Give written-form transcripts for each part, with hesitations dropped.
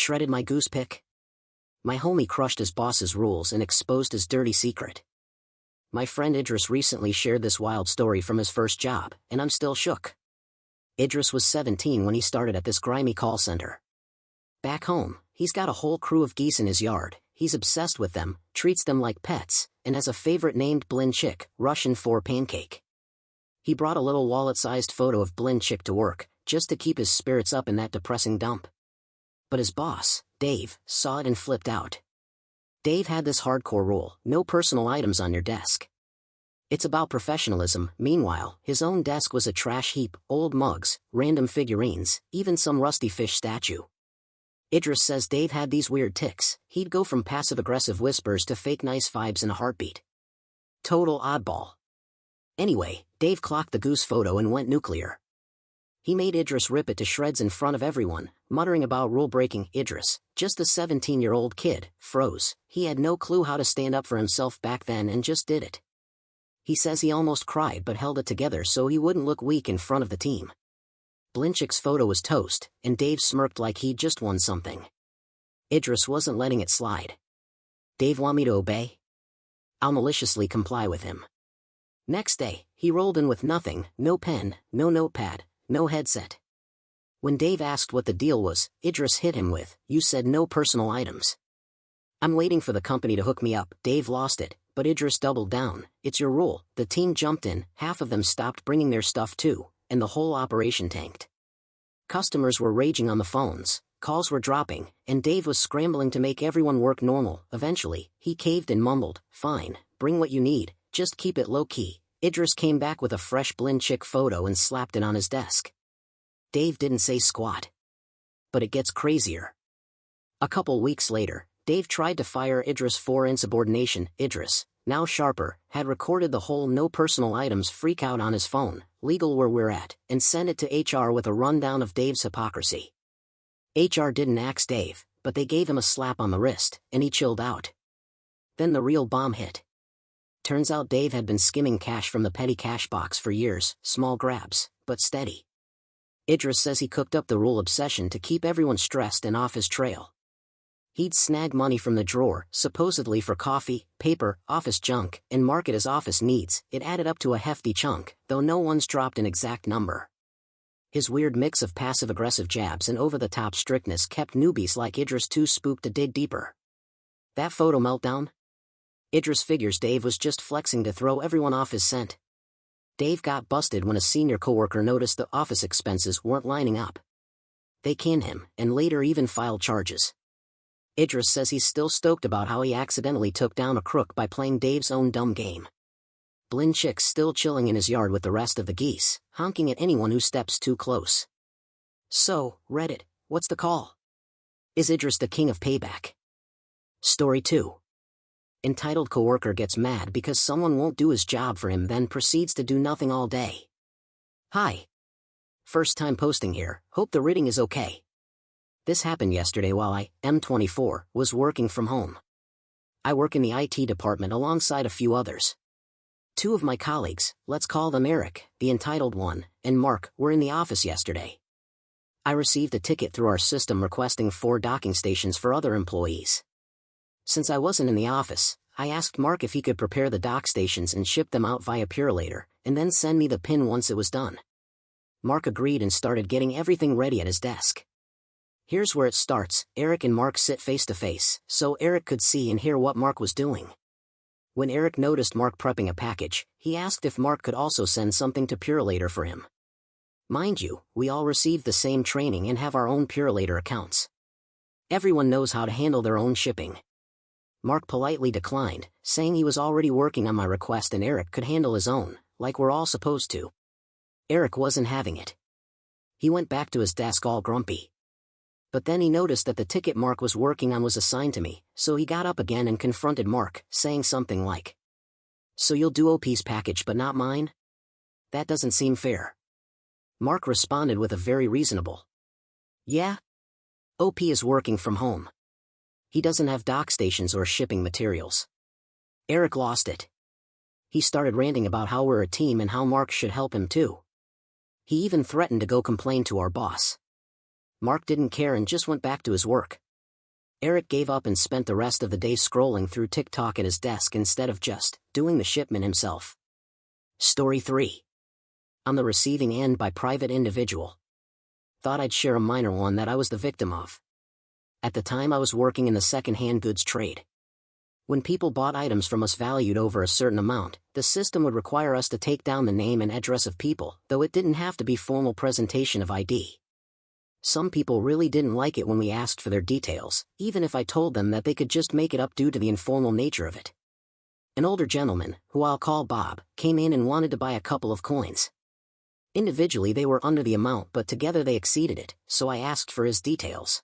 Shredded my goose pick? My homie crushed his boss's rules and exposed his dirty secret. My friend Idris recently shared this wild story from his first job, and I'm still shook. Idris was 17 when he started at this grimy call center. Back home, he's got a whole crew of geese in his yard. He's obsessed with them, treats them like pets, and has a favorite named Blinchik, Russian for pancake. He brought a little wallet-sized photo of Blinchik to work, just to keep his spirits up in that depressing dump. But his boss, Dave, saw it and flipped out. Dave had this hardcore rule: no personal items on your desk. It's about professionalism. Meanwhile, his own desk was a trash heap: old mugs, random figurines, even some rusty fish statue. Idris says Dave had these weird tics. He'd go from passive-aggressive whispers to fake nice vibes in a heartbeat. Total oddball. Anyway, Dave clocked the goose photo and went nuclear. He made Idris rip it to shreds in front of everyone, muttering about rule-breaking. Idris, just a 17-year-old kid, froze. He had no clue how to stand up for himself back then and just did it. He says he almost cried but held it together so he wouldn't look weak in front of the team. Blinchik's photo was toast, and Dave smirked like he'd just won something. Idris wasn't letting it slide. Dave want me to obey? I'll maliciously comply with him. Next day, he rolled in with nothing: no pen, no notepad, no headset. When Dave asked what the deal was, Idris hit him with, "You said no personal items." "I'm waiting for the company to hook me up." Dave lost it, but Idris doubled down. "It's your rule." The team jumped in, half of them stopped bringing their stuff too, and the whole operation tanked. Customers were raging on the phones, calls were dropping, and Dave was scrambling to make everyone work normal. Eventually, he caved and mumbled, "Fine, bring what you need, just keep it low-key." Idris came back with a fresh Blinchik photo and slapped it on his desk. Dave didn't say squat. But it gets crazier. A couple weeks later, Dave tried to fire Idris for insubordination. Idris, now sharper, had recorded the whole no personal items freakout on his phone, legal where we're at, and sent it to HR with a rundown of Dave's hypocrisy. HR didn't axe Dave, but they gave him a slap on the wrist, and he chilled out. Then the real bomb hit. Turns out Dave had been skimming cash from the petty cash box for years, small grabs, but steady. Idris says he cooked up the rule obsession to keep everyone stressed and off his trail. He'd snag money from the drawer, supposedly for coffee, paper, office junk, and mark it as office needs. It added up to a hefty chunk, though no one's dropped an exact number. His weird mix of passive-aggressive jabs and over-the-top strictness kept newbies like Idris too spooked to dig deeper. That photo meltdown? Idris figures Dave was just flexing to throw everyone off his scent. Dave got busted when a senior coworker noticed the office expenses weren't lining up. They canned him, and later even filed charges. Idris says he's still stoked about how he accidentally took down a crook by playing Dave's own dumb game. Blinchik's still chilling in his yard with the rest of the geese, honking at anyone who steps too close. So, Reddit, what's the call? Is Idris the king of payback? Story 2. Entitled coworker gets mad because someone won't do his job for him, then proceeds to do nothing all day. Hi. First time posting here, hope the reading is okay. This happened yesterday while I, M24, was working from home. I work in the IT department alongside a few others. Two of my colleagues, let's call them Eric, the entitled one, and Mark, were in the office yesterday. I received a ticket through our system requesting 4 docking stations for other employees. Since I wasn't in the office, I asked Mark if he could prepare the dock stations and ship them out via Purelator, and then send me the pin once it was done. Mark agreed and started getting everything ready at his desk. Here's where it starts. Eric and Mark sit face to face, so Eric could see and hear what Mark was doing. When Eric noticed Mark prepping a package, he asked if Mark could also send something to Purelator for him. Mind you, we all received the same training and have our own Purelator accounts. Everyone knows how to handle their own shipping. Mark politely declined, saying he was already working on my request and Eric could handle his own, like we're all supposed to. Eric wasn't having it. He went back to his desk all grumpy. But then he noticed that the ticket Mark was working on was assigned to me, so he got up again and confronted Mark, saying something like, "So you'll do OP's package but not mine? That doesn't seem fair." Mark responded with a very reasonable, "Yeah? OP is working from home. He doesn't have dock stations or shipping materials." Eric lost it. He started ranting about how we're a team and how Mark should help him too. He even threatened to go complain to our boss. Mark didn't care and just went back to his work. Eric gave up and spent the rest of the day scrolling through TikTok at his desk instead of just doing the shipment himself. Story 3. On the receiving end by private individual. Thought I'd share a minor one that I was the victim of. At the time I was working in the second-hand goods trade. When people bought items from us valued over a certain amount, the system would require us to take down the name and address of people, though it didn't have to be formal presentation of ID. Some people really didn't like it when we asked for their details, even if I told them that they could just make it up due to the informal nature of it. An older gentleman, who I'll call Bob, came in and wanted to buy a couple of coins. Individually they were under the amount, but together they exceeded it, so I asked for his details.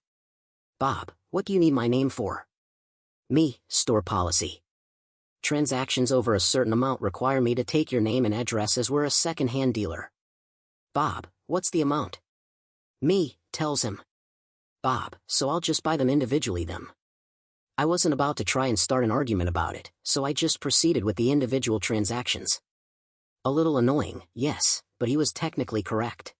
Bob, what do you need my name for? Me, store policy. Transactions over a certain amount require me to take your name and address as we're a second-hand dealer. Bob, what's the amount? Me, tells him. Bob, so I'll just buy them individually then. I wasn't about to try and start an argument about it, so I just proceeded with the individual transactions. A little annoying, yes, but he was technically correct.